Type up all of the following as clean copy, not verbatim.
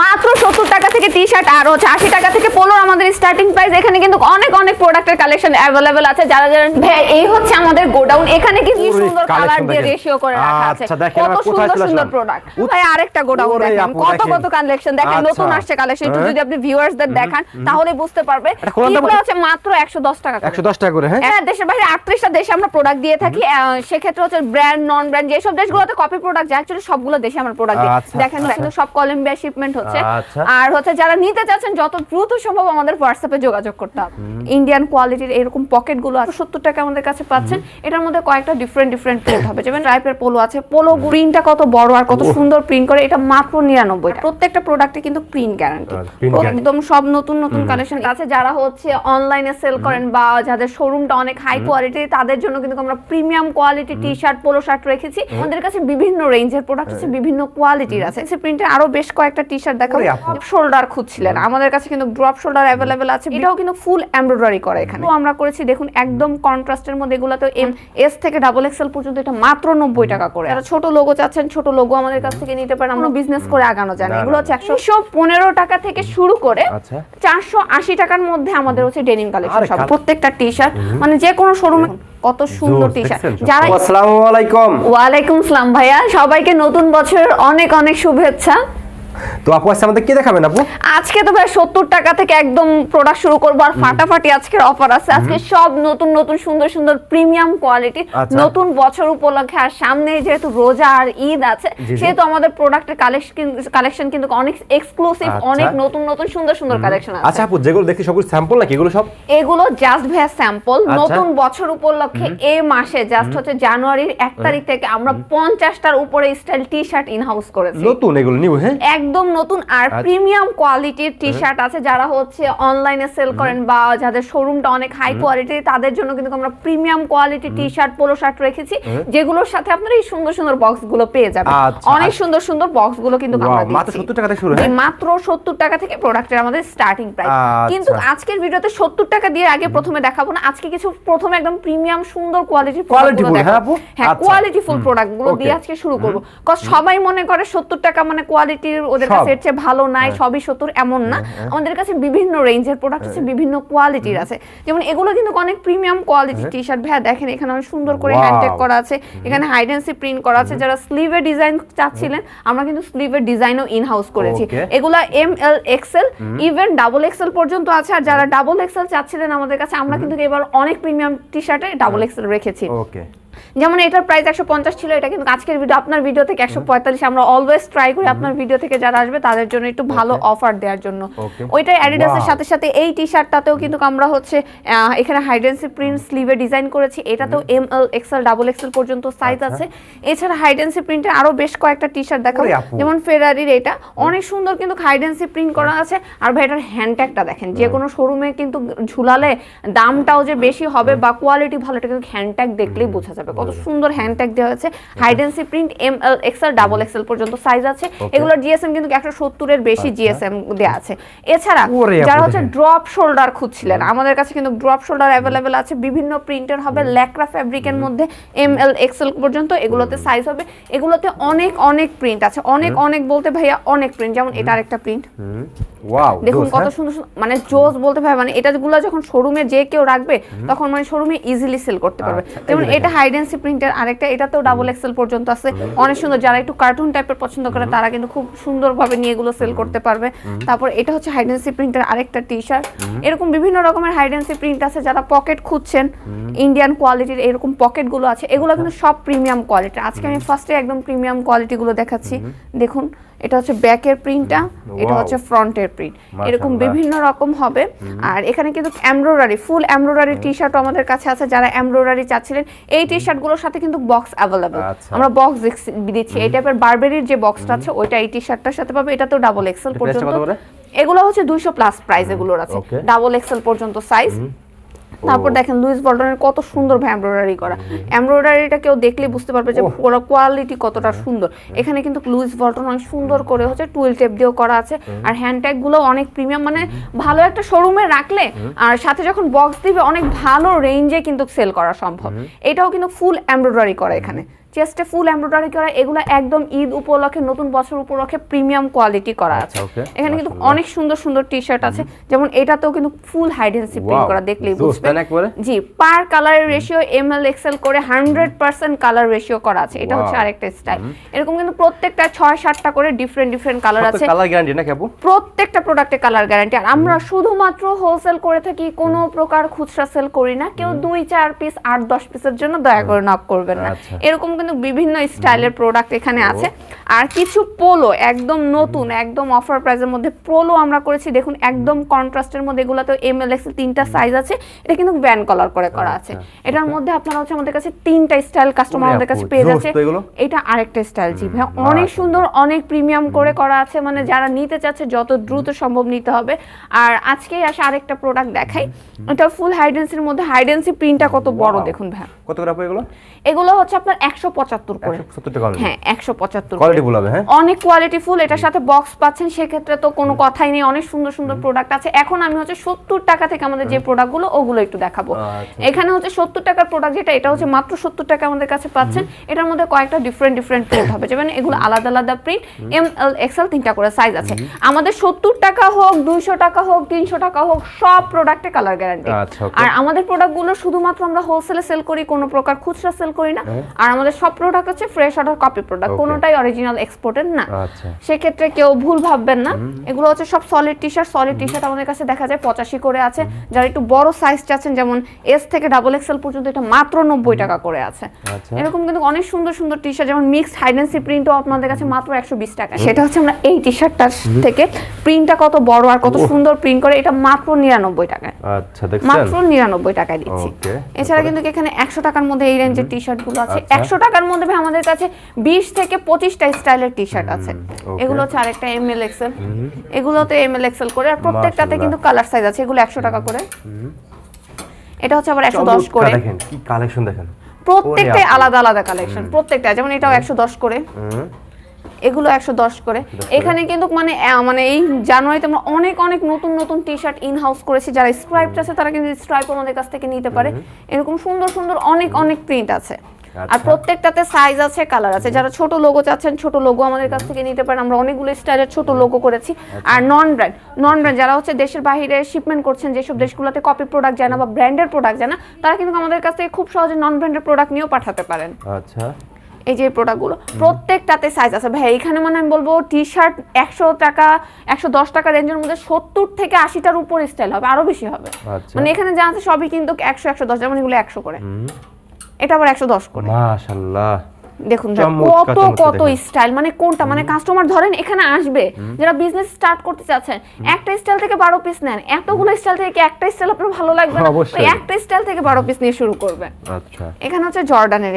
মাত্র 70 টাকা থেকে টি-শার্ট আর হচ্ছে 80 টাকা থেকে পোলোর আমাদের স্টার্টিং প্রাইস। এখানে কিন্তু অনেক অনেক প্রোডাক্টের কালেকশন अवेलेबल আছে। যারা যারা ভাই এই হচ্ছে আমাদের গোডাউন, এখানে কি সুন্দর কালার দিয়ে রেশিও করে রাখা আছে, কত সুন্দর সুন্দর প্রোডাক্ট। ভাই আরেকটা গোডাউন দেখেন, কত কত কালেকশন দেখেন, নতুন আসছে কালেকশন। একটু যদি আপনি ভিউয়ার্সদের দেখান তাহলে বুঝতে পারবে। এগুলো হচ্ছে মাত্র 110 টাকা করে, 110 টাকা করে। হ্যাঁ, দেশের বাইরে 38টা দেশে আমরা প্রোডাক্ট দিয়ে থাকি। সেক্ষেত্রে হচ্ছে ব্র্যান্ড নন ব্র্যান্ড যেসব দেশগুলোতে কপি প্রোডাক্ট যায়, অ্যাকচুয়ালি সবগুলো দেশে আমরা প্রোডাক্ট দিই। দেখেন কিন্তু সব কলম্বিয়া শিপমেন্ট হচ্ছে। আর হচ্ছে যারা নিতে চাচ্ছেন যত দ্রুত সম্ভব আমাদের হোয়াটসঅ্যাপে যোগাযোগ করতে হবে। ইন্ডিয়ান কোয়ালিটির এরকম পকেটগুলো আছে 70 টাকা আমাদের কাছে পাচ্ছেন। এটার মধ্যে কয়েকটা ডিফারেন্ট প্রিন্ট হবে, যেমন টাইপের পোলো আছে। পোলো প্রিন্টটা কত বড় আর কত সুন্দর প্রিন্ট করে, এটা মাত্র 99 টাকা। প্রত্যেকটা প্রোডাক্টে কিন্তু প্রিন্ট গ্যারান্টি, একদম সব নতুন নতুন কালেকশন আছে। যারা হচ্ছে অনলাইনে সেল করেন বা যাদের শোরুমটা অনেক হাই কোয়ালিটি, তাদের জন্য কিন্তু আমরা premium quality T-shirt polo shirt রেখেছি। আমাদের কাছে বিভিন্ন রেঞ্জের প্রোডাক্ট আছে, বিভিন্ন কোয়ালিটির আছে। এই প্রিন্টে আরো বেশ কয়েকটা টি-শার্ট দেখাবো। শোল্ডার খুঁজছিলেন, আমাদের কাছে কিন্তু ড্রপ শোল্ডার अवेलेबल আছে। এটাও কিন্তু ফুল এমব্রয়ডারি করা এখানে আমরা করেছি। দেখুন একদম কন্ট্রাস্টের মধ্যে, এগুলাতে এম এস থেকে ডাবল এক্সেল পর্যন্ত, এটা মাত্র 90 টাকা করে। যারা ছোট লোগো চাচ্ছেন, ছোট লোগো আমাদের কাছ থেকে নিতে পারেন। আমরা বিজনেস করে আগানো যায় না। এগুলো হচ্ছে 115 টাকা থেকে শুরু করে 480 টাকার মধ্যে আমাদের হচ্ছে ডেনিম কালেকশন সব। প্রত্যেকটা টি-শার্ট মানে যে কোনো শোরুমে কত সুন্দর টি-শার্ট। যারা আসসালামু আলাইকুম। ওয়া আলাইকুম আসসালাম ভাইয়া, সবাইকে নতুন বছরের অনেক অনেক শুভেচ্ছা। তো আপু আজকে আমাদের কি দেখাবেন আপু? আজকে তো ভাই 70 টাকা থেকে একদম প্রোডাক্ট শুরু করব, আর ফাটাফাটি আজকের অফার আছে। আজকে সব নতুন নতুন সুন্দর সুন্দর প্রিমিয়াম কোয়ালিটি, নতুন বছর উপলক্ষে। আর সামনে যেহেতু রোজা আর ঈদ আছে, সেহেতু আমাদের প্রোডাক্টের কালেকশন কিন্তু অনেক এক্সক্লুসিভ, অনেক নতুন নতুন সুন্দর সুন্দর কালেকশন আছে। আচ্ছা আপু, যেগুলো দেখি সবগুলো স্যাম্পল নাকি এগুলো সব? এগুলো জাস্ট ভাই স্যাম্পল। নতুন বছর উপলক্ষে এই মাসে জাস্ট হচ্ছে জানুয়ারির 1 তারিখ থেকে আমরা 50টার উপরে স্টাইল টি-শার্ট ইন হাউস করেছি। নতুন এগুলো নিউ? হ্যাঁ, একদম নতুন আর প্রিমিয়াম কোয়ালিটির টি-শার্ট আছে। যারা হচ্ছে অনলাইনে সেল করেন বা যাদের শোরুমটা অনেক হাই কোয়ালিটি, তাদের জন্য কিন্তু আমরা premium quality T-shirt polo shirt রেখেছি, যেগুলোর সাথে আপনারা এই সুন্দর সুন্দর বক্স গুলো পেয়ে যাবেন। অনেক সুন্দর সুন্দর বক্স গুলো কিন্তু আমরা দিচ্ছি। মাত্র 70 টাকা থেকে শুরু। হ্যাঁ, মাত্র 70 টাকা থেকে প্রোডাক্টের আমাদের স্টার্টিং প্রাইস। কিন্তু আজকের ভিডিওতে 70 টাকা দিয়ে আগে প্রথমে দেখাবো না। আজকে কিছু প্রথমে একদম প্রিমিয়াম সুন্দর কোয়ালিটির প্রোডাক্টগুলো দেখাবো। হ্যাঁ, কোয়ালিটিফুল প্রোডাক্টগুলো দিয়ে আজকে শুরু করব। কজ সবাই মনে করে 70 টাকা মানে কোয়ালিটির ওদের কাছে এর চেয়ে ভালো নাই, সবই 70, এমন না। আমাদের কাছে বিভিন্ন রেঞ্জের প্রোডাক্ট আছে, বিভিন্ন কোয়ালিটির আছে। যেমন এগুলো কিন্তু অনেক প্রিমিয়াম কোয়ালিটির টি-শার্ট। ভাইয়া দেখেন এখানে অনেক সুন্দর করে হ্যান্ডটেক করা আছে, এখানে হাইড এন্ড সি প্রিন্ট করা আছে। যারা স্লিভের ডিজাইন চাচ্ছিলেন, আমরা কিন্তু স্লিভের ডিজাইনও ইন হাউস করেছি। এগুলা M L XL even double XL পর্যন্ত আছে। আর যারা ডাবল এক্সেল চাচ্ছিলেন আমাদের কাছে, আমরা কিন্তু এবার অনেক প্রিমিয়াম টি-শার্টে ডাবল এক্সেল রেখেছি। ওকে, যেমন এটার প্রাইস 150 ছিল, এটা কিন্তু আজকের ভিডিও আপনার ভিডিও থেকে 145। আমরা অলওয়েজ ট্রাই করি আপনার ভিডিও থেকে যারা আসবে তাদের জন্য একটু ভালো অফার দেওয়ার জন্য। ওইটাই অ্যাডিডাসের সাথে সাথে এই টি-শার্টটাতেও কিন্তু আমরা হচ্ছে এখানে হাইড এন্ড সি প্রিন্ট স্লিভে ডিজাইন করেছি। এটাতেও M L XL double XL পর্যন্ত সাইজ আছে। এছাড়া হাইড এন্ড সি প্রিন্টে আরো বেশ কয়েকটা টি-শার্ট দেখাবো, যেমন ফেরারির এটা অনেক সুন্দর কিন্তু হাইড এন্ড সি প্রিন্ট করা আছে। আর ভাই এটার হ্যান্ডট্যাগটা দেখেন, যে কোনো শোরুমে কিন্তু ঝুলালে দামটাও যে বেশি হবে বা কোয়ালিটি ভালো, এটা কিন্তু হ্যান্ডট্যাগ দেখলেই বোঝা যাবে। কত সুন্দর হ্যান্ডট্যাগ দেওয়া আছে। হাইড and see print M L XL double XL পর্যন্ত সাইজ আছে। এগুলোর জিএসএম কিন্তু 170 এর বেশি জিএসএম দেয়া আছে। এছাড়া যারা হচ্ছে ড্রপ শোল্ডার খুঁজছিলেন, আমাদের কাছে কিন্তু ড্রপ শোল্ডার अवेलेबल আছে। বিভিন্ন প্রিন্টের হবে, ল্যাক্রা ফ্যাব্রিকের মধ্যে এম এল এক্সেল পর্যন্ত এগুলোতে সাইজ হবে। এগুলোতে অনেক অনেক প্রিন্ট আছে, অনেক অনেক বলতে ভাইয়া অনেক প্রিন্ট। যেমন এটা আরেকটা প্রিন্ট, ওয়াও, দেখুন কত সুন্দর মানে জোস বলতে ভাই, মানে এটাগুলো যখন শোরুমে যে কেউ রাখবে তখন মানে শোরুমে ইজিলি সেল করতে পারবে। যেমন এটা হাইড এন্ড সি প্রিন্টের আরেকটা, এটাতেও ডাবল এক্সেল পর্যন্ত আছে। অনেক সুন্দর, যারা একটু কার্টুন টাইপের পছন্দ করে তারা কিন্তু খুব সুন্দরভাবে নিয়ে এগুলো সেল করতে পারবে। তারপর এটা হচ্ছে হাইড এন্ড সি প্রিন্টের আরেকটা টি-শার্ট। এরকম বিভিন্ন রকমের হাইড এন্ড সি প্রিন্ট আছে। যারা পকেট খুঁজছেন, ইন্ডিয়ান কোয়ালিটির এরকম পকেটগুলো আছে। এগুলো কিন্তু সব প্রিমিয়াম কোয়ালিটি। আজকে আমি ফার্স্টে একদম প্রিমিয়াম কোয়ালিটিগুলো দেখাচ্ছি। দেখুন এটা হচ্ছে ব্যাকের প্রিন্টটা, এটা হচ্ছে ফ্রন্টের প্রিন্ট, এরকম বিভিন্ন রকম হবে। আর এখানে কিন্তু এমব্রয়ডারি, ফুল এমব্রয়ডারি টি-শার্ট আমাদের কাছে আছে। যারা এমব্রয়ডারি চাচ্ছিলেন, এই টি-শার্টগুলোর সাথে কিন্তু বক্স अवेलेबल, আমরা বক্স দিচ্ছি। এই টাইপের বারবেরির যে বক্সটা আছে ওইটা এই টি-শার্টটার সাথে পাবে। এটা তো ডাবল এক্সেল পর্যন্ত। এগুলো হচ্ছে 200 প্লাস প্রাইস এগুলোর আছে, ডাবল এক্সেল পর্যন্ত সাইজ। তারপর দেখেন লুইস বল্টনের কত সুন্দর এমব্রয়ডারি করা। এমব্রয়ডারিটা কেউ দেখলে বুঝতে পারবে যে পুরো কোয়ালিটি কতটা সুন্দর। এখানে কিন্তু লুইস বল্টন অনেক সুন্দর করে হচ্ছে টুইল টেপ দিয়েও করা আছে। আর হ্যান্ডট্যাগ গুলো অনেক প্রিমিয়াম, মানে ভালো একটা শোরুমে রাখলে আর সাথে যখন বক্স দিবে অনেক ভালো রেঞ্জে কিন্তু সেল করা সম্ভব। এটাও কিন্তু ফুল এমব্রয়ডারি করা এখানে। চেস্টে ফুল এমব্রয়ডারি করা, এগুলো একদম ঈদ উপলক্ষে নতুন বছর উপলক্ষে প্রিমিয়াম কোয়ালিটি করা আছে। এখানে কিন্তু অনেক সুন্দর সুন্দর টি শার্ট আছে, যেমন এটাতেও কিন্তু ফুল হাইডেন্সি প্রিন্ট করা, দেখলেই বুঝবেন। জি, পার কালারের রেশিও এমএল এক্সএল করে 100% কালার রেশিও করা আছে। এটা হচ্ছে আরেকটা স্টাইল। এরকম কিন্তু প্রত্যেকটা 6-7টা করে ডিফারেন্ট কালার আছে। কালার গ্যারান্টি না আপু? প্রত্যেকটা প্রোডাক্টে কালার গ্যারান্টি। আর আমরা শুধুমাত্র হোলসেল করে থাকি, কোনো প্রকার খুচরা সেল করি না। কেউ 2-4 পিস 8-10 পিসের জন্য দয়া করে নক করবেন না। এরকম কিন্তু বিভিন্ন স্টাইলের প্রোডাক্ট এখানে আছে। আর কিছু পোলো একদম নতুন, একদম অফার প্রাইসের মধ্যে পোলো আমরা করেছি, দেখুন একদম কন্ট্রাস্টের মধ্যে। এগুলোতে এমএল এক্সএল 3টা সাইজ আছে। এটা কিন্তু ব্যান্ড কলার করে করা আছে। এটার মধ্যে আপনারা হচ্ছে আমাদের কাছে 3টা স্টাইল কাস্টমার আমাদের কাছে পেয়ে যাচ্ছে। এটা আরেকটা স্টাইল। জি ভাই, অনেক সুন্দর, অনেক প্রিমিয়াম করে করা আছে, মানে যারা নিতে চাচ্ছে যত দ্রুত সম্ভব নিতে হবে। আর আজকেই আসে আরেকটা প্রোডাক্ট দেখাই, এটা ফুল হাইডেন্সির মধ্যে। হাইডেন্সি প্রিন্টটা কত বড় দেখুন ভাই। কত করে আপু এগুলো? এগুলো হচ্ছে আপনার 175 করে। 170 টাকা? হ্যাঁ 175। কোয়ালিটি ফুল হবে? হ্যাঁ, অনেক কোয়ালিটি ফুল। এটার সাথে বক্স পাচ্ছেন, সেক্ষেত্রে তো কোনো কথাই নেই। অনেক সুন্দর সুন্দর প্রোডাক্ট আছে। এখন আমি হচ্ছে 70 টাকা থেকে আমাদের যে প্রোডাক্টগুলো ওগুলো একটু দেখাবো। এখানে হচ্ছে 70 টাকার প্রোডাক্ট যেটা, এটা হচ্ছে মাত্র 70 টাকা আমাদের কাছে পাচ্ছেন। এটার মধ্যে কয়েকটা ডিফারেন্ট প্রিন্ট হবে, যেমন এগুলো আলাদা আলাদা প্রিন্ট, এমএল এক্সএল 3টা করে সাইজ আছে। আমাদের 70 টাকা হোক, 200 টাকা হোক, 300 টাকা হোক, সব প্রোডাক্টে কালার গ্যারান্টি। আর আমাদের প্রোডাক্টগুলো শুধুমাত্র আমরা হোলসেলে সেল করি, কোনো প্রকার খুচরা সেল করি না। আর আমাদের সব প্রোডাক্ট হচ্ছে ফ্রেশ অর্ডার কপি প্রোডাক্ট, কোনোটাই অরিজিনাল এক্সপোর্টেড না। সেক্ষেত্রে কেউ ভুল ভাববেন না। এগুলো হচ্ছে সব solid T shirt. Solid T shirt আমাদের কাছে দেখা যায় 85 করে আছে। যারা একটু বড় সাইজ চাচ্ছেন, যেমন এস থেকে ডাবল এক্সেল পর্যন্ত, এটা মাত্র 90 টাকা করে আছে। এরকম কিন্তু অনেক সুন্দর সুন্দর টি শার্ট, যেমন মিক্সড হাইডেন্সি প্রিন্টও আপনাদের কাছে মাত্র 120 টাকা। সেটা হচ্ছে আমরা এই টি শার্টটার থেকে প্রিন্টটা কত বড় আর কত সুন্দর প্রিন্ট করে, এটা মাত্র 99 টাকায়। আচ্ছা, দেখছেন, মাত্র 99 টাকায় দিচ্ছি। এছাড়া কিন্তু এখানে 100 টাকার মধ্যে এই রেঞ্জের টি শার্ট গুলো আছে। 100 টাকার মধ্যে আমাদের কাছে 20 থেকে 25টা স্টাইলের টি শার্ট আছে। এগুলো হচ্ছে আরেকটা এমএল এক্সএল, এগুলোতে এমএল এক্সএল করে। আর প্রত্যেকটাতে কিন্তু কালার সাইজ আছে। এগুলো 100 টাকা করে। এটা হচ্ছে আবার 110 করে। দেখেন কি কালেকশন, দেখেন প্রত্যেকটাই আলাদা আলাদা কালেকশন প্রত্যেকটা। যেমন এটাও 110 করে, এগুলো 110 করে। এখানে কিন্তু মানে এই জানুয়ারিতে আমরা অনেক অনেক নতুন নতুন টি শার্ট ইন হাউস করেছি। যারা স্ট্রাইপ আছে তারা কিন্তু স্ট্রাইপ আমাদের কাছ থেকে নিতে পারে। এরকম সুন্দর সুন্দর অনেক অনেক প্রিন্ট আছে। আর প্রত্যেকটাতে সাইজ আছে, কালার আছে। যারা ছোট লোগো চাচ্ছেন, ছোট লোগো আমাদের কাছ থেকে নিতে পারেন। আমরা অনেকগুলো স্টাইলের ছোট লোগো করেছি। আর নন ব্র্যান্ড যারা হচ্ছে দেশের বাইরে শিপমেন্ট করছেন, যেসব দেশগুলোতে কপি প্রোডাক্ট যায় না বা ব্র্যান্ডের প্রোডাক্ট যায় না, তারা কিন্তু আমাদের কাছ থেকে খুব সহজে নন ব্র্যান্ডের প্রোডাক্ট নিয়েও পাঠাতে পারেন। আচ্ছা, এই যে প্রোডাক্টগুলো প্রত্যেকটাতে সাইজ আছে ভাই। এখানে মানে আমি বলবো টি শার্ট 100 টাকা 110 টাকা রেঞ্জের মধ্যে 70 থেকে 80টার উপর স্টাইল হবে, আরো বেশি হবে। মানে এখানে যা আছে সবই কিন্তু 100 110, যেমন এগুলো 100 করে, এটা আবার 110 করে। মাশাআল্লাহ, দেখুন কত কত স্টাইল, মানে কোনটা মানে কাস্টমার ধরেন এখানে আসবে যারা বিজনেস স্টার্ট করতে চাচ্ছেন, একটা স্টাইল থেকে 12 পিস নেন। এতগুলো স্টাইল থেকে একটা স্টাইল আপনার ভালো লাগবে না, একটা স্টাইল থেকে 12 পিস নিয়ে শুরু করবে। আচ্ছা, এখানে হচ্ছে জর্ডানের,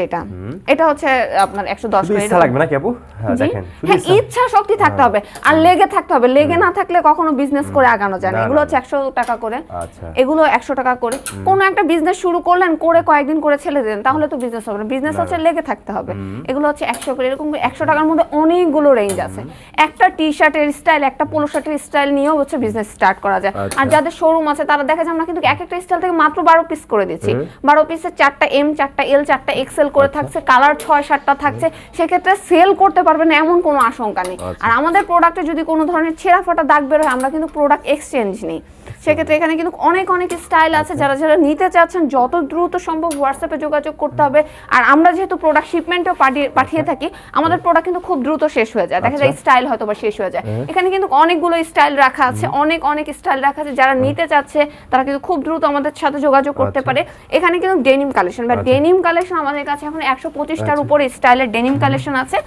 এটা হচ্ছে আপনার 110 করে। ইচ্ছা লাগবে না কি আপু? হ্যাঁ দেখেন, হ্যাঁ ইচ্ছা শক্তি থাকতে হবে আর লেগে থাকতে হবে। লেগে না থাকলে কখনো বিজনেস করে আগানো যায় না। এগুলো হচ্ছে 100 টাকা করে। আচ্ছা, এগুলো 100 টাকা করে। কোন একটা বিজনেস শুরু করলেন, করে কয়েকদিন করে ছেড়ে দেন, তাহলে তো বিজনেস হবে না। বিজনেস হচ্ছে লেগে থাকতে হবে। এগুলো হচ্ছে 100 করে। এরকম 100 টাকার মধ্যে অনেকগুলো রেঞ্জ আছে। একটা টি শার্টের স্টাইল, একটা পোলো শার্টের স্টাইল নিয়েও হচ্ছে বিজনেস স্টার্ট করা যায়। আর যাদের শোরুম আছে তারা দেখা যায় আমরা কিন্তু এক একটা স্টাইল থেকে মাত্র 12 পিস করে দিচ্ছি। 12 পিসে 4টা এম, 4টা এল, 4টা এক্সেল করে থাকছে, কালার 6-7টা থাকছে। সেক্ষেত্রে সেল করতে পারবেন না এমন কোনো আশঙ্কা নেই। আর আমাদের প্রোডাক্টে যদি কোনো ধরনের ছেঁড়া ফাটা দাগ বের হয়, আমরা কিন্তু প্রোডাক্ট এক্সচেঞ্জ নিই। সেক্ষেত্রে এখানে কিন্তু অনেক অনেক স্টাইল আছে। যারা যারা নিতে চাচ্ছেন যত দ্রুত সম্ভব হোয়াটসঅ্যাপে যোগাযোগ করতে হবে। আর আমরা যেহেতু প্রোডাক্ট শিপমেন্টও পাঠিয়ে থাকি, আমাদের প্রোডাক্ট কিন্তু খুব দ্রুত শেষ হয়ে যায়। দেখা যায় স্টাইল হয়তো বা শেষ হয়ে যায়। এখানে কিন্তু অনেকগুলো স্টাইল রাখা আছে, অনেক অনেক স্টাইল রাখা আছে। যারা নিতে চাচ্ছে তারা কিন্তু খুব দ্রুত আমাদের সাথে যোগাযোগ করতে পারে। এখানে কিন্তু ডেনিম কালেকশন বা ডেনিম কালেকশন আমাদের কাছে এখন 125টার উপরে স্টাইলের ডেনিম কালেকশন আছে।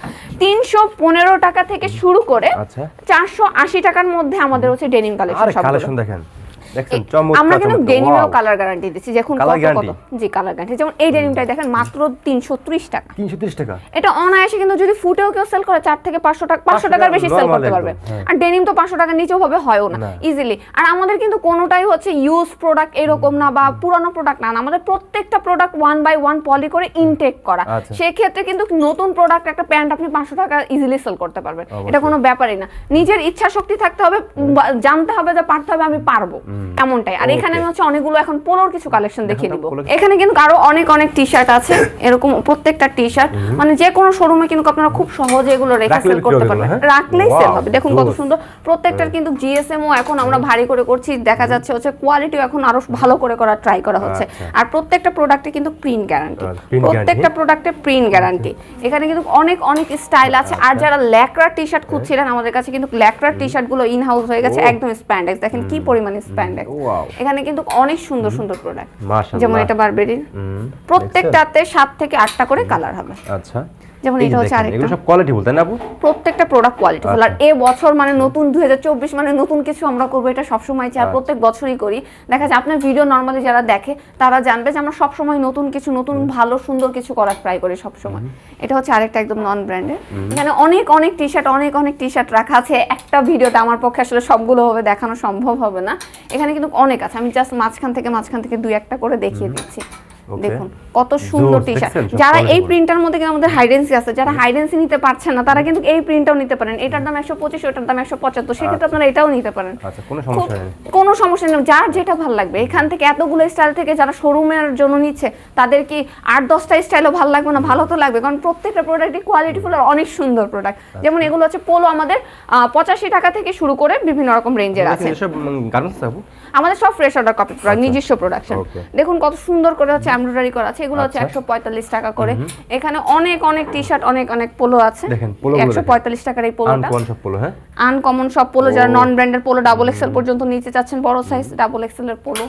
315 টাকা থেকে শুরু করে 480 টাকার মধ্যে আমাদের হচ্ছে ডেনিম কালেকশন। সব কালেকশন দেখেন, আমরা কিন্তু ডেনিমেও কালার গ্যারান্টি দিচ্ছি। দেখুন কত কত, জি কালার গ্যারান্টি। যেমন এই ডেনিমটাই দেখেন মাত্র 330 টাকা। 330 টাকা, এটা অনায়াসে কিন্তু যদি ফুটেও কেউ সেল করে 4 থেকে 500 টাকা, 500 টাকার বেশি সেল করতে পারবে। আর ডেনিম তো 500 টাকার নিচেও হবে, হয়ও না ইজিলি। আর আমাদের কিন্তু কোনোটাই হচ্ছে ইউজ প্রোডাক্ট এরকম না বা পুরানো প্রোডাক্ট না। আমাদের প্রত্যেকটা প্রোডাক্ট 1 বাই 1 পলি করে ইনটেক করা। সেই ক্ষেত্রে কিন্তু নতুন প্রোডাক্ট একটা প্যান্ট আপনি 500 টাকা ইজিলি সেল করতে পারবেন। এটা কোনো ব্যাপারই না। নিজের ইচ্ছা শক্তি থাকতে হবে, জানতে হবে যে পারতে হবে, আমি পারবো। এমনটাই। আর এখানে আমি হচ্ছে অনেকগুলো এখন পোলোর কিছু কালেকশন দেখিয়ে দিব। পোলো এখানে কিন্তু আরো অনেক অনেক টি শার্ট আছে, এরকম প্রত্যেকটা টি শার্ট মানে যে কোনো শোরুমে কিন্তু আপনারা খুব সহজে এগুলো রেখে সেল করতে পারবেন, রাখলেই সেল হবে। দেখুন কত সুন্দর প্রত্যেকটার কিন্তু জিএসএমও এখন আমরা ভারী করে করছি, দেখা যাচ্ছে হচ্ছে কোয়ালিটিও এখন আরো ভালো করে করার ট্রাই করা হচ্ছে। আর প্রত্যেকটা প্রোডাক্টে কিন্তু প্রিন্ট গ্যারান্টি, প্রত্যেকটা প্রোডাক্টে প্রিন্ট গ্যারান্টি। এখানে কিন্তু অনেক অনেক স্টাইল আছে। আর যারা ল্যাকড়া টি শার্ট খুঁজছিলেন, আমাদের কাছে কিন্তু ল্যাকড়া টি শার্ট গুলো ইন হাউস হয়ে গেছে, একদম স্প্যান্ডেক্স। দেখেন কি পরিমাণে স্প্যান্ডেক্স। এখানে কিন্তু অনেক সুন্দর সুন্দর প্রোডাক্ট, যেমন এটা বারবেরির, প্রত্যেকটাতে 7 থেকে 8টা করে কালার হবে। আচ্ছা, যেমন এটা হচ্ছে আরেকটা, এগুলো সব কোয়ালিটি বলতে না আপু? প্রত্যেকটা প্রোডাক্ট কোয়ালিটিফুল। আর এই বছর মানে নতুন 2024 মানে নতুন কিছু আমরা করব, এটা সব সময় চাই, প্রত্যেক বছরই করি। দেখা যায় আপনার ভিডিও নরমালি যারা দেখে তারা জানবে যে আমরা সব সময় নতুন কিছু, নতুন ভালো সুন্দর কিছু করার ট্রাই করি সব সময়। এটা হচ্ছে আরেকটা একদম নন ব্র্যান্ডের। এখানে অনেক অনেক টি-শার্ট, অনেক অনেক টি-শার্ট রাখা আছে। একটা ভিডিওতে আমার পক্ষে আসলে সবগুলো হবে দেখানো সম্ভব হবে না। এখানে কিন্তু অনেক আছে, আমি জাস্ট মাঝখান থেকে 2-1টা করে দেখিয়ে দিচ্ছি। দেখুন কত সুন্দর টি-শার্ট। যারা এই প্রিন্টার মধ্যে কিন্তু আমাদের হাইডেন্সি আছে, যারা হাইডেন্সি নিতে পারছেন না তারা কিন্তু এই প্রিন্টটাও নিতে পারেন। এটার দাম 125, ওটার দাম 175, সেক্ষেত্রে আপনারা এটাও নিতে পারেন। আচ্ছা, কোনো সমস্যা নেই, কোনো সমস্যা নেই, যার যেটা ভালো লাগবে। এখান থেকে এতগুলো স্টাইল থেকে যারা শোরুমের জন্য নিচ্ছে তাদের কি 8-10টা স্টাইলও ভালো লাগবে না? ভালো তো লাগবে, কারণ প্রত্যেকটা প্রোডাক্টই কোয়ালিটিফুল আর অনেক সুন্দর প্রোডাক্ট। যেমন এগুলো হচ্ছে পোলো, আমাদের 85 টাকা থেকে শুরু করে বিভিন্ন রকম রেঞ্জের আছে। আমাদের সব ফ্রেশ অর্ডার কপি প্রোডাক্ট, নিজস্ব প্রোডাকশন। দেখুন কত সুন্দর করে হচ্ছে এমব্রয়ডারি করা আছে। এগুলো হচ্ছে 145 টাকা করে। এখানে অনেক অনেক টি-শার্ট, অনেক অনেক পোলো আছে। দেখেন পোলো 145 টাকার এই পোলোটা আনকমন সব পোলো। হ্যাঁ, আনকমন সব পোলো। যারা নন ব্র্যান্ডের পোলো ডাবল এক্সেল পর্যন্ত নিতে চাচ্ছেন, বড় সাইজ ডাবল এক্সেল এর পোলো।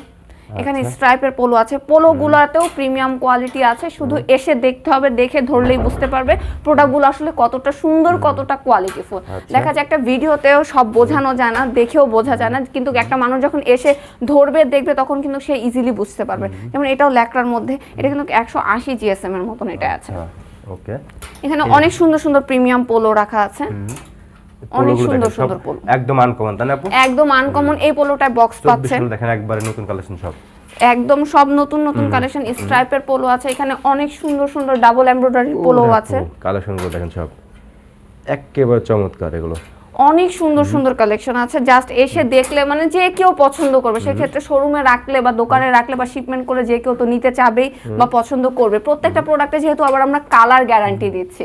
এখানে স্ট্রাইপের পোলো আছে, পোলোগুলোতেও প্রিমিয়াম কোয়ালিটি আছে। শুধু এসে দেখতে হবে, দেখে ধরলেই বুঝতে পারবে প্রোডাক্টগুলো আসলে কতটা সুন্দর, কতটা কোয়ালিটিফুল। দেখা যায় একটা ভিডিওতেও সব বোঝানো যায় না, দেখেও বোঝা যায় না, কিন্তু একটা মানুষ যখন এসে ধরবে দেখবে তখন কিন্তু সে ইজিলি বুঝতে পারবে। যেমন এটাও ল্যাকড়ার মধ্যে, এটা কিন্তু 180 জিএসএম এর মতন এটা আছে। ওকে, এখানে অনেক সুন্দর সুন্দর প্রিমিয়াম পোলো রাখা আছে, অনেক সুন্দর সুন্দর পোলো, একদম আনকমন, তাই না আপু? একদম আনকমন। এই পোলোটায় বক্স পাচ্ছেন, দেখেন একবারে নতুন কালেকশন সব, একদম সব নতুন নতুন কালেকশন। স্ট্রাইপের পোলো আছে, এখানে অনেক সুন্দর সুন্দর ডাবল এমব্রয়ডারি পোলো আছে। কালেকশনগুলো দেখেন সব একেবারে চমৎকার, এগুলো অনেক সুন্দর সুন্দর কালেকশন আছে। জাস্ট এসে দেখলে মানে যে কেউ পছন্দ করবে, সেক্ষেত্রে শোরুমে রাখলে বা দোকানে রাখলে বা শিপমেন্ট করে যে কেউ তো নিতে চাবেই বা পছন্দ করবে। প্রত্যেকটা প্রোডাক্টে যেহেতু আবার আমরা কালার গ্যারান্টি দিচ্ছি।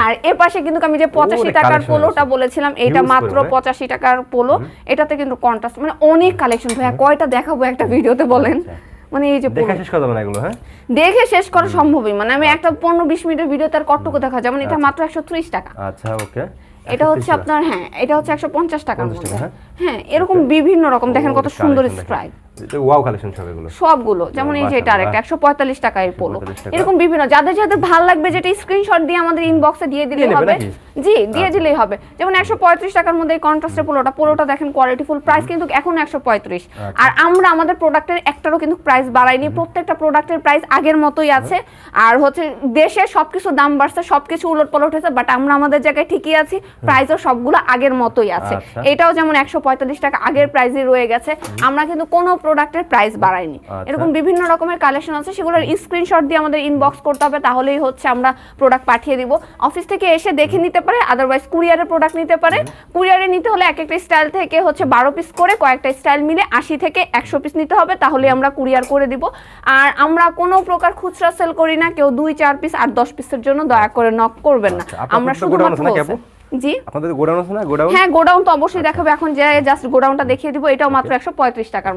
আর এর পাশে কিন্তু আমি যে 85 টাকার পোলোটা বলেছিলাম, এটা মাত্র 85 টাকার পোলো। এটাতে কিন্তু কন্ট্রাস্ট মানে অনেক কালেকশন। ভাইয়া কয়টা দেখাবো একটা ভিডিওতে বলেন? মানে এই যে দেখে শেষ করা যাবে না এগুলো। হ্যাঁ, দেখে শেষ করা সম্ভবই মানে আমি একটা 15-20 মিনিটের ভিডিও তার কতটুকু দেখা, যেমন এটা মাত্র 130 টাকা। আচ্ছা, ওকে, এটা হচ্ছে আপনার, হ্যাঁ এটা হচ্ছে 150 টাকার মধ্যে। হ্যাঁ, এরকম বিভিন্ন রকম দেখেন কত সুন্দর স্ট্রাইপ, ওয়াও কালেকশন সবগুলো। যেমন এই যে এটা আরেকটা 145 টাকা এর পোলো। এরকম বিভিন্ন, যাদের যাদের ভালো লাগবে যেটা স্ক্রিনশট দিয়ে আমাদের ইনবক্সে দিয়ে দিলেই হবে। জি, দিয়ে দিলেই হবে। যেমন 135 টাকার মধ্যে এই কন্ট্রাস্টের পোলোটা দেখেন কোয়ালিটিফুল। প্রাইস কিন্তু এখন 135। আর আমরা আমাদের প্রোডাক্টের একটারও কিন্তু প্রাইস বাড়াইনি, প্রত্যেকটা প্রোডাক্টের প্রাইস আগের মতোই আছে। আর হচ্ছে দেশে সবকিছু দাম বাড়ছে, সবকিছু উলটপালট হয়েছে, বাট আমরা আমাদের জায়গায় ঠিকই আছি, প্রাইসও সবগুলো আগের মতোই আছে। এটাও যেমন 145 টাকা আগের প্রাইসই রয়ে গেছে, আমরা কিন্তু কোনো প্রোডাক্টের প্রাইস বাড়াইনি। এরকম বিভিন্ন রকমের কালেকশন আছে, সেগুলোর স্ক্রিনশট দিয়ে আমাদের ইনবক্স করতে হবে, তাহলেই হচ্ছে আমরা প্রোডাক্ট পাঠিয়ে দিব। অফিস থেকে এসে দেখে নিতে পারে, আদারওয়াইজ কুরিয়ারে প্রোডাক্ট নিতে পারে। কুরিয়ারে নিতে হলে এক একটা স্টাইল থেকে হচ্ছে 12 পিস করে, কয়েকটা স্টাইল মিলে 80 থেকে 100 পিস নিতে হবে, তাহলে আমরা কুরিয়ার করে দিব। আর আমরা কোনো প্রকার খুচরা সেল করি না, কেউ 2-4 পিস আর 10 পিসের জন্য দয়া করে নক করবেন না। আমরা শুধুমাত্র জি, আপনাদের গোডাউন আছে না? গোডাউন, হ্যাঁ গোডাউন তো অবশ্যই দেখাবে। এখন যে জাস্ট গোডাউনটা দেখিয়ে দিব। এটাও মাত্র 135 টাকার।